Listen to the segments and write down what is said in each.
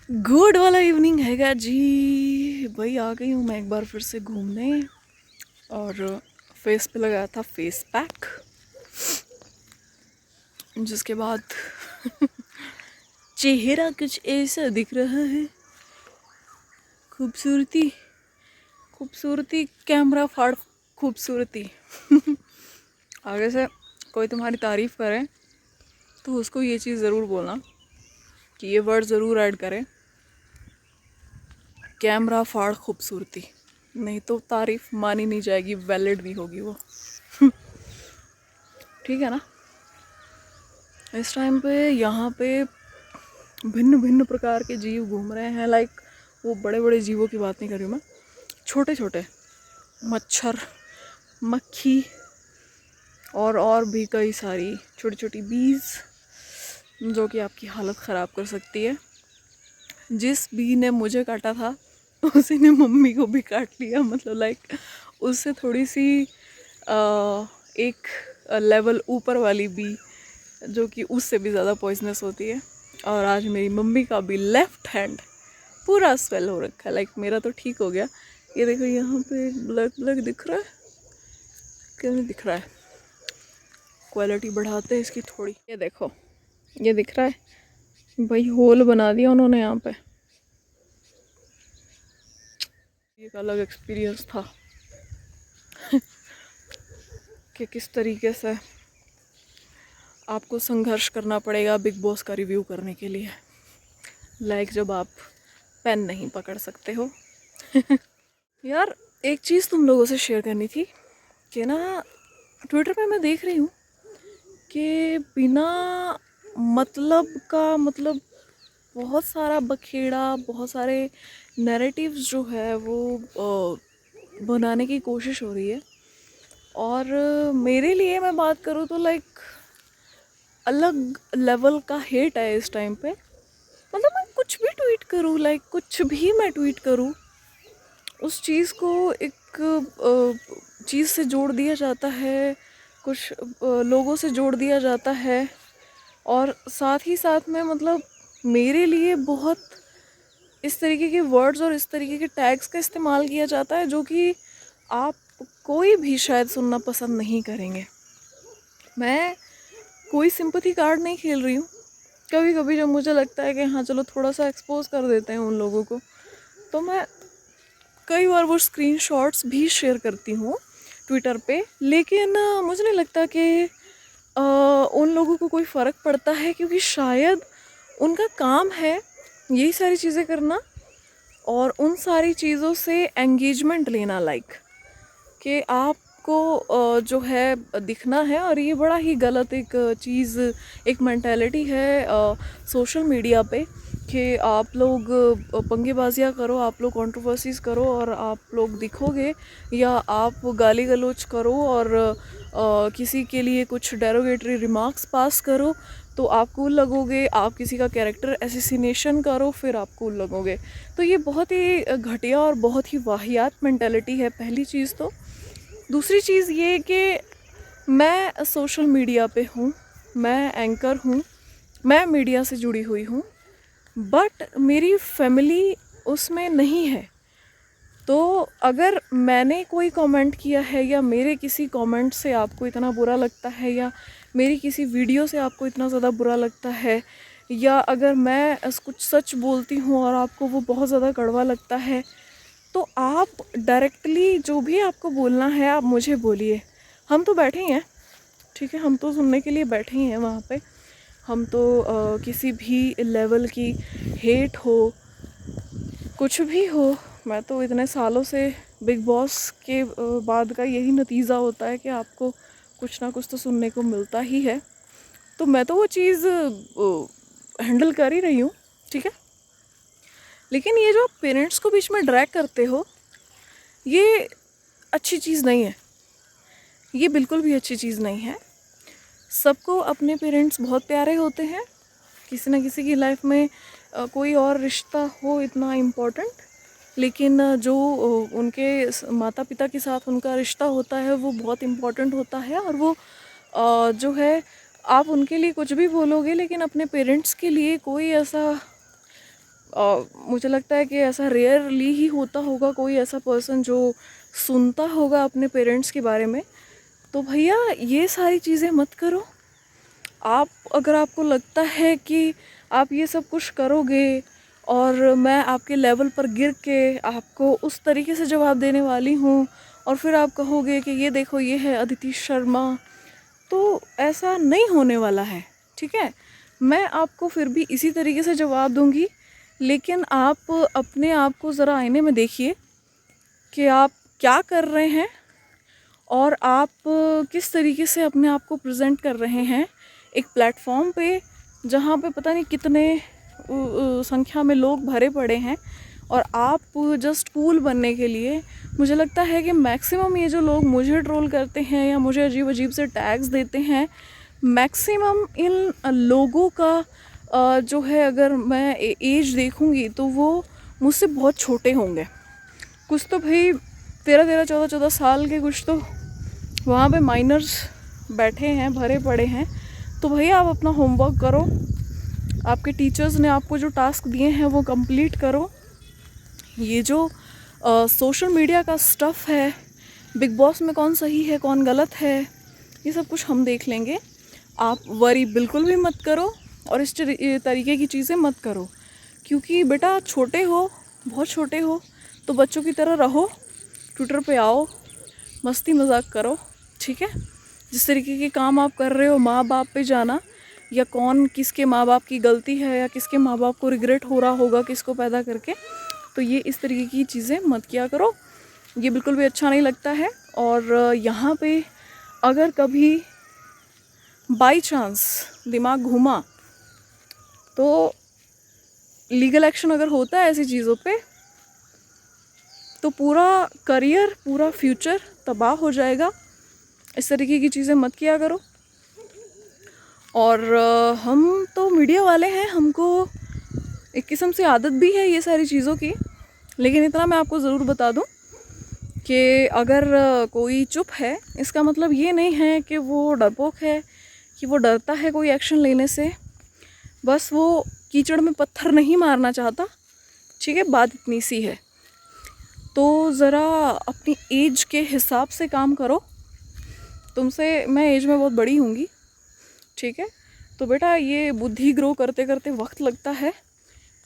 Good वाला evening हैगा जी। भाई आ गई हूँ मैं एक बार फिर से घूमने और फेस पे लगाया था फेस पैक, जिसके बाद चेहरा कुछ ऐसा दिख रहा है। खूबसूरती खूबसूरती कैमरा फाड़ खूबसूरती। आगे से कोई तुम्हारी तारीफ़ करे तो उसको ये चीज़ ज़रूर बोलना कि ये वर्ड ज़रूर ऐड करें, कैमरा फाड़ खूबसूरती। नहीं तो तारीफ़ मानी नहीं जाएगी, वैलिड नहीं होगी वो। ठीक है ना। इस टाइम पे यहाँ पे भिन्न भिन्न प्रकार के जीव घूम रहे हैं। लाइक वो बड़े बड़े जीवों की बात नहीं कर रही हूँ मैं, छोटे छोटे मच्छर, मक्खी और भी कई सारी छोटी छोटी बीज जो कि आपकी हालत ख़राब कर सकती है। जिस बी ने मुझे काटा था उसी ने मम्मी को भी काट लिया। मतलब लाइक उससे थोड़ी सी एक लेवल ऊपर वाली बी जो कि उससे भी ज़्यादा पॉइजनस होती है। और आज मेरी मम्मी का भी लेफ़्ट हैंड पूरा स्वेल हो रखा है। लाइक मेरा तो ठीक हो गया। ये देखो यहाँ पे ब्लैक ब्लैक दिख रहा है, क्यों नहीं दिख रहा है? क्वालिटी बढ़ाते हैं इसकी थोड़ी। ये देखो, ये दिख रहा है भाई, होल बना दिया उन्होंने यहाँ पे। एक अलग एक्सपीरियंस था कि किस तरीके से आपको संघर्ष करना पड़ेगा बिग बॉस का रिव्यू करने के लिए। लाइक जब आप पेन नहीं पकड़ सकते हो। यार एक चीज़ तुम लोगों से शेयर करनी थी कि ना, ट्विटर पे मैं देख रही हूँ कि बिना मतलब का, मतलब बहुत सारा बखेड़ा, बहुत सारे नैरेटिव्स जो है वो बनाने की कोशिश हो रही है। और मेरे लिए मैं बात करूँ तो लाइक अलग लेवल का हेट है इस टाइम पे। मतलब मैं कुछ भी ट्वीट करूँ, लाइक कुछ भी मैं ट्वीट करूँ, उस चीज़ को एक चीज़ से जोड़ दिया जाता है, कुछ लोगों से जोड़ दिया जाता है। और साथ ही साथ में मतलब मेरे लिए बहुत इस तरीके के वर्ड्स और इस तरीके के टैग्स का इस्तेमाल किया जाता है जो कि आप कोई भी शायद सुनना पसंद नहीं करेंगे। मैं कोई सिंपैथी कार्ड नहीं खेल रही हूँ। कभी कभी जब मुझे लगता है कि हाँ चलो थोड़ा सा एक्सपोज कर देते हैं उन लोगों को, तो मैं कई बार वो स्क्रीनशॉट्स भी शेयर करती हूँ ट्विटर पे। लेकिन मुझे नहीं लगता कि उन लोगों को कोई फ़र्क पड़ता है, क्योंकि शायद उनका काम है यही सारी चीज़ें करना और उन सारी चीज़ों से एंगेजमेंट लेना। लाइक कि आपको जो है दिखना है। और ये बड़ा ही गलत एक चीज़, एक मेंटालिटी है सोशल मीडिया पे कि आप लोग पंगेबाजियाँ करो, आप लोग कंट्रोवर्सीज़ करो और आप लोग दिखोगे, या आप गाली गलौज करो और किसी के लिए कुछ डेरोगेटरी रिमार्क्स पास करो तो आप कूल लगोगे। आप किसी का कैरेक्टर एसिसिनेशन करो फिर आप कूल लगोगे। तो ये बहुत ही घटिया और बहुत ही वाहियात मेंटालिटी है, पहली चीज़ तो। दूसरी चीज़ ये कि मैं सोशल मीडिया पे हूँ, मैं एंकर हूँ, मैं मीडिया से जुड़ी हुई हूँ, बट मेरी फैमिली उसमें नहीं है। तो अगर मैंने कोई कमेंट किया है या मेरे किसी कमेंट से आपको इतना बुरा लगता है, या मेरी किसी वीडियो से आपको इतना ज़्यादा बुरा लगता है, या अगर मैं कुछ सच बोलती हूँ और आपको वो बहुत ज़्यादा कड़वा लगता है, तो आप डायरेक्टली जो भी आपको बोलना है आप मुझे बोलिए। हम तो बैठे ही हैं, ठीक है, हम तो सुनने के लिए बैठे ही हैं वहाँ पे। हम तो किसी भी लेवल की हेट हो, कुछ भी हो, मैं तो इतने सालों से बिग बॉस के बाद का यही नतीजा होता है कि आपको कुछ ना कुछ तो सुनने को मिलता ही है। तो मैं तो वो चीज़ हैंडल कर ही रही हूँ, ठीक है। लेकिन ये जो आप पेरेंट्स को बीच में ड्रैग करते हो, ये अच्छी चीज़ नहीं है। ये बिल्कुल भी अच्छी चीज़ नहीं है। सबको अपने पेरेंट्स बहुत प्यारे होते हैं। किसी ना किसी की लाइफ में कोई और रिश्ता हो इतना इम्पोर्टेंट, लेकिन जो उनके माता पिता के साथ उनका रिश्ता होता है वो बहुत इम्पोर्टेंट होता है। और वो जो है, आप उनके लिए कुछ भी बोलोगे लेकिन अपने पेरेंट्स के लिए कोई ऐसा मुझे लगता है कि ऐसा रेयरली ही होता होगा कोई ऐसा पर्सन जो सुनता होगा अपने पेरेंट्स के बारे में। तो भैया ये सारी चीज़ें मत करो। आप अगर आपको लगता है कि आप ये सब कुछ करोगे और मैं आपके लेवल पर गिर के आपको उस तरीके से जवाब देने वाली हूँ और फिर आप कहोगे कि ये देखो ये है अदिति शर्मा, तो ऐसा नहीं होने वाला है। ठीक है, मैं आपको फिर भी इसी तरीके से जवाब दूंगी, लेकिन आप अपने आप को ज़रा आईने में देखिए कि आप क्या कर रहे हैं और आप किस तरीके से अपने आप को प्रेजेंट कर रहे हैं एक प्लेटफॉर्म पे जहाँ पे पता नहीं कितने संख्या में लोग भरे पड़े हैं, और आप जस्ट कूल बनने के लिए। मुझे लगता है कि मैक्सिमम ये जो लोग मुझे ट्रोल करते हैं या मुझे अजीब अजीब से टैग्स देते हैं, मैक्सिमम इन लोगों का जो है, अगर मैं एज देखूंगी तो वो मुझसे बहुत छोटे होंगे। कुछ तो भाई 13-14 साल के, कुछ तो वहाँ पे माइनर्स बैठे हैं, भरे पड़े हैं। तो भैया आप अपना होमवर्क करो, आपके टीचर्स ने आपको जो टास्क दिए हैं वो कंप्लीट करो। ये जो सोशल मीडिया का स्टफ़ है, बिग बॉस में कौन सही है कौन गलत है, ये सब कुछ हम देख लेंगे। आप वरी बिल्कुल भी मत करो और इस तरीके की चीज़ें मत करो, क्योंकि बेटा छोटे हो, बहुत छोटे हो, तो बच्चों की तरह रहो, ट्विटर पे आओ, मस्ती मजाक करो। ठीक है, जिस तरीके के काम आप कर रहे हो, माँ बाप पे जाना या कौन किसके माँ बाप की गलती है या किसके माँ बाप को रिग्रेट हो रहा होगा किसको पैदा करके, तो ये इस तरीके की चीज़ें मत किया करो। ये बिल्कुल भी अच्छा नहीं लगता है। और यहाँ पे अगर कभी बाई चांस दिमाग घूमा तो लीगल एक्शन अगर होता है ऐसी चीज़ों पे, तो पूरा करियर, पूरा फ्यूचर तबाह हो जाएगा। इस तरीके की चीज़ें मत किया करो। और हम तो मीडिया वाले हैं, हमको एक किस्म से आदत भी है ये सारी चीज़ों की, लेकिन इतना मैं आपको ज़रूर बता दूं कि अगर कोई चुप है, इसका मतलब ये नहीं है कि वो डरपोक है, कि वो डरता है कोई एक्शन लेने से, बस वो कीचड़ में पत्थर नहीं मारना चाहता। ठीक है, बात इतनी सी है। तो ज़रा अपनी एज के हिसाब से काम करो। तुमसे मैं एज में बहुत बड़ी होंगी, ठीक है, तो बेटा ये बुद्धि ग्रो करते करते वक्त लगता है,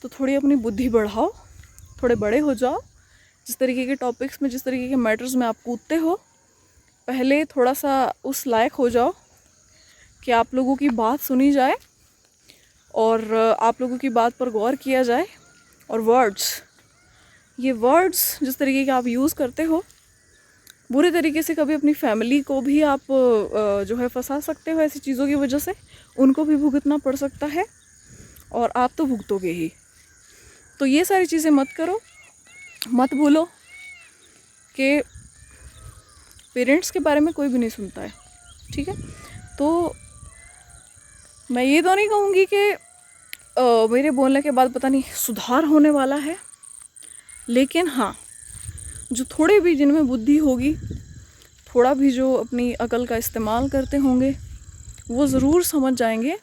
तो थोड़ी अपनी बुद्धि बढ़ाओ, थोड़े बड़े हो जाओ। जिस तरीके के टॉपिक्स में, जिस तरीके के मैटर्स में आप कूदते हो, पहले थोड़ा सा उस लायक हो जाओ कि आप लोगों की बात सुनी जाए और आप लोगों की बात पर गौर किया जाए। और ये वर्ड्स जिस तरीके के आप यूज़ करते हो, बुरे तरीके से कभी अपनी फैमिली को भी आप जो है फंसा सकते हो ऐसी चीज़ों की वजह से, उनको भी भुगतना पड़ सकता है और आप तो भुगतोगे ही। तो ये सारी चीज़ें मत करो। मत भूलो कि पेरेंट्स के बारे में कोई भी नहीं सुनता है। ठीक है, तो मैं ये तो नहीं कहूँगी कि मेरे बोलने के बाद पता नहीं सुधार होने वाला है, लेकिन हाँ, जो थोड़े भी जिनमें बुद्धि होगी, थोड़ा भी जो अपनी अकल का इस्तेमाल करते होंगे, वो ज़रूर समझ जाएंगे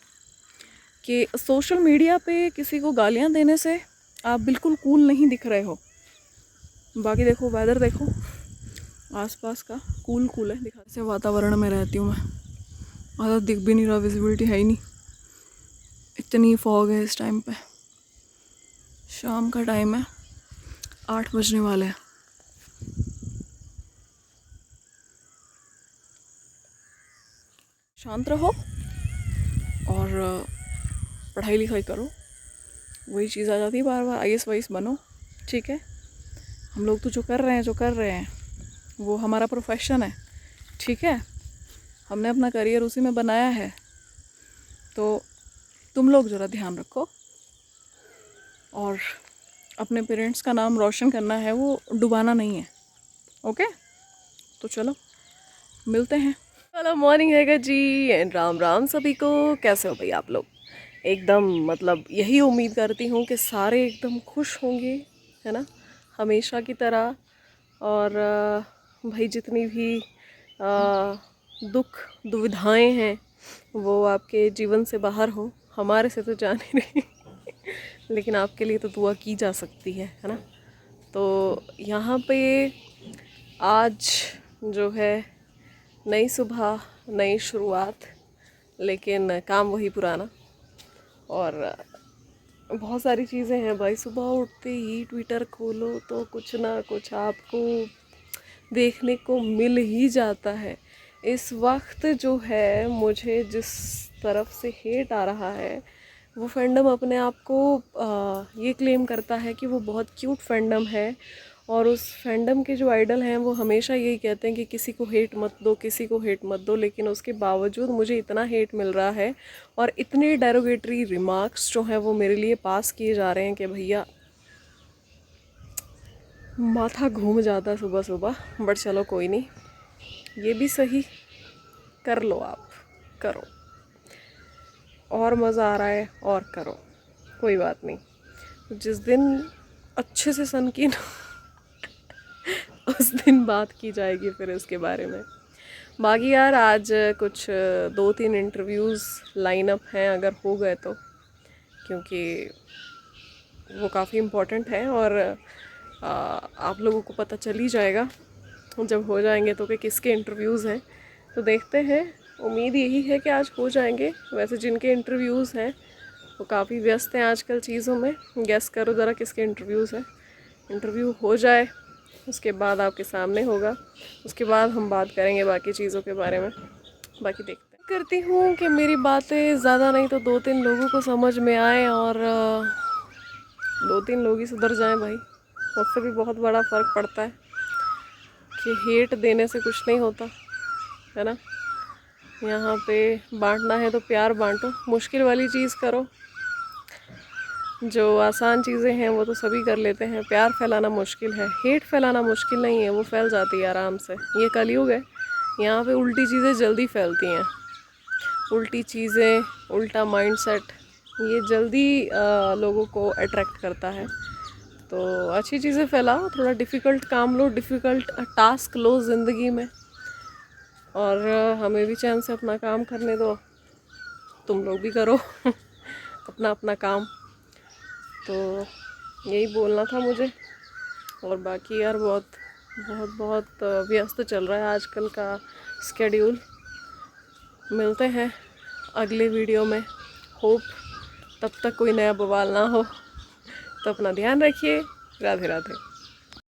कि सोशल मीडिया पे किसी को गालियाँ देने से आप बिल्कुल कूल नहीं दिख रहे हो। बाकी देखो, वेदर देखो आसपास का, कूल है दिखा। ऐसे वातावरण में रहती हूँ मैं, ज़्यादा दिख भी नहीं रहा, विजिबिलिटी है ही नहीं, इतनी फॉग है इस टाइम पे। शाम का टाइम है, 8 बजने वाले हैं। शांत रहो और पढ़ाई लिखाई करो। वही चीज़ आ जाती है बार बार, IAS वाइस बनो। ठीक है, हम लोग तो जो कर रहे हैं वो हमारा प्रोफेशन है। ठीक है, हमने अपना करियर उसी में बनाया है, तो तुम लोग ज़रा ध्यान रखो और अपने पेरेंट्स का नाम रोशन करना है, वो डुबाना नहीं है। ओके, तो चलो मिलते हैं। हेलो, मॉर्निंग हैगा जी, एंड राम राम सभी को। कैसे हो भाई आप लोग? एकदम मतलब यही उम्मीद करती हूँ कि सारे एकदम खुश होंगे, है ना, हमेशा की तरह। और भाई जितनी भी दुख दुविधाएं हैं वो आपके जीवन से बाहर हो, हमारे से तो जाने नहीं। लेकिन आपके लिए तो दुआ की जा सकती है ना। तो यहाँ पे आज जो है नई सुबह, नई शुरुआत, लेकिन काम वही पुराना। और बहुत सारी चीज़ें हैं भाई, सुबह उठते ही ट्विटर खोलो तो कुछ ना कुछ आपको देखने को मिल ही जाता है। इस वक्त जो है मुझे जिस तरफ से हेट आ रहा है, वो फैंडम अपने आप को ये क्लेम करता है कि वो बहुत क्यूट फैंडम है, और उस फैंडम के जो आइडल हैं वो हमेशा यही कहते हैं कि किसी को हेट मत दो, किसी को हेट मत दो। लेकिन उसके बावजूद मुझे इतना हेट मिल रहा है और इतने डेरोगेटरी रिमार्क्स जो हैं वो मेरे लिए पास किए जा रहे हैं कि भैया माथा घूम जाता है सुबह सुबह। बट चलो कोई नहीं, ये भी सही, कर लो, आप करो, और मज़ा आ रहा है और करो, कोई बात नहीं। जिस दिन अच्छे से सन की ना उस दिन बात की जाएगी फिर इसके बारे में। बाकी यार आज कुछ 2-3 इंटरव्यूज़ लाइन अप हैं, अगर हो गए तो, क्योंकि वो काफ़ी इम्पोर्टेंट है। और आप लोगों को पता चल ही जाएगा जब हो जाएंगे तो कि किसके इंटरव्यूज़ हैं। तो देखते हैं, उम्मीद यही है कि आज हो जाएंगे। वैसे जिनके इंटरव्यूज़ हैं वो काफ़ी व्यस्त हैं आजकल चीज़ों में। गेस करो ज़रा किसके इंटरव्यूज़ हैं। इंटरव्यू हो जाए उसके बाद आपके सामने होगा, उसके बाद हम बात करेंगे बाकी चीज़ों के बारे में। बाकी देखते हैं, करती हूँ कि मेरी बातें ज़्यादा नहीं तो 2-3 लोगों को समझ में आए, और 2-3 लोग ही सुधर जाएं भाई। उससे भी बहुत बड़ा फ़र्क पड़ता है कि हेट देने से कुछ नहीं होता है ना। यहाँ पे बांटना है तो प्यार बांटो, मुश्किल वाली चीज़ करो। जो आसान चीज़ें हैं वो तो सभी कर लेते हैं, प्यार फैलाना मुश्किल है, हेट फैलाना मुश्किल नहीं है, वो फैल जाती है आराम से। ये कलयुग है, यहाँ पे उल्टी चीज़ें जल्दी फैलती हैं। उल्टी चीज़ें, उल्टा माइंडसेट, ये जल्दी लोगों को अट्रैक्ट करता है। तो अच्छी चीज़ें फैलाओ, थोड़ा डिफ़िकल्ट काम लो, डिफ़िकल्ट टास्क लो ज़िंदगी में, और हमें भी चैन से अपना काम करने दो। तुम लोग भी करो अपना अपना काम। तो यही बोलना था मुझे। और बाकी यार बहुत बहुत बहुत व्यस्त चल रहा है आजकल का स्केड्यूल। मिलते हैं अगले वीडियो में, होप तब तक कोई नया बवाल ना हो। तो अपना ध्यान रखिए। राधे राधे।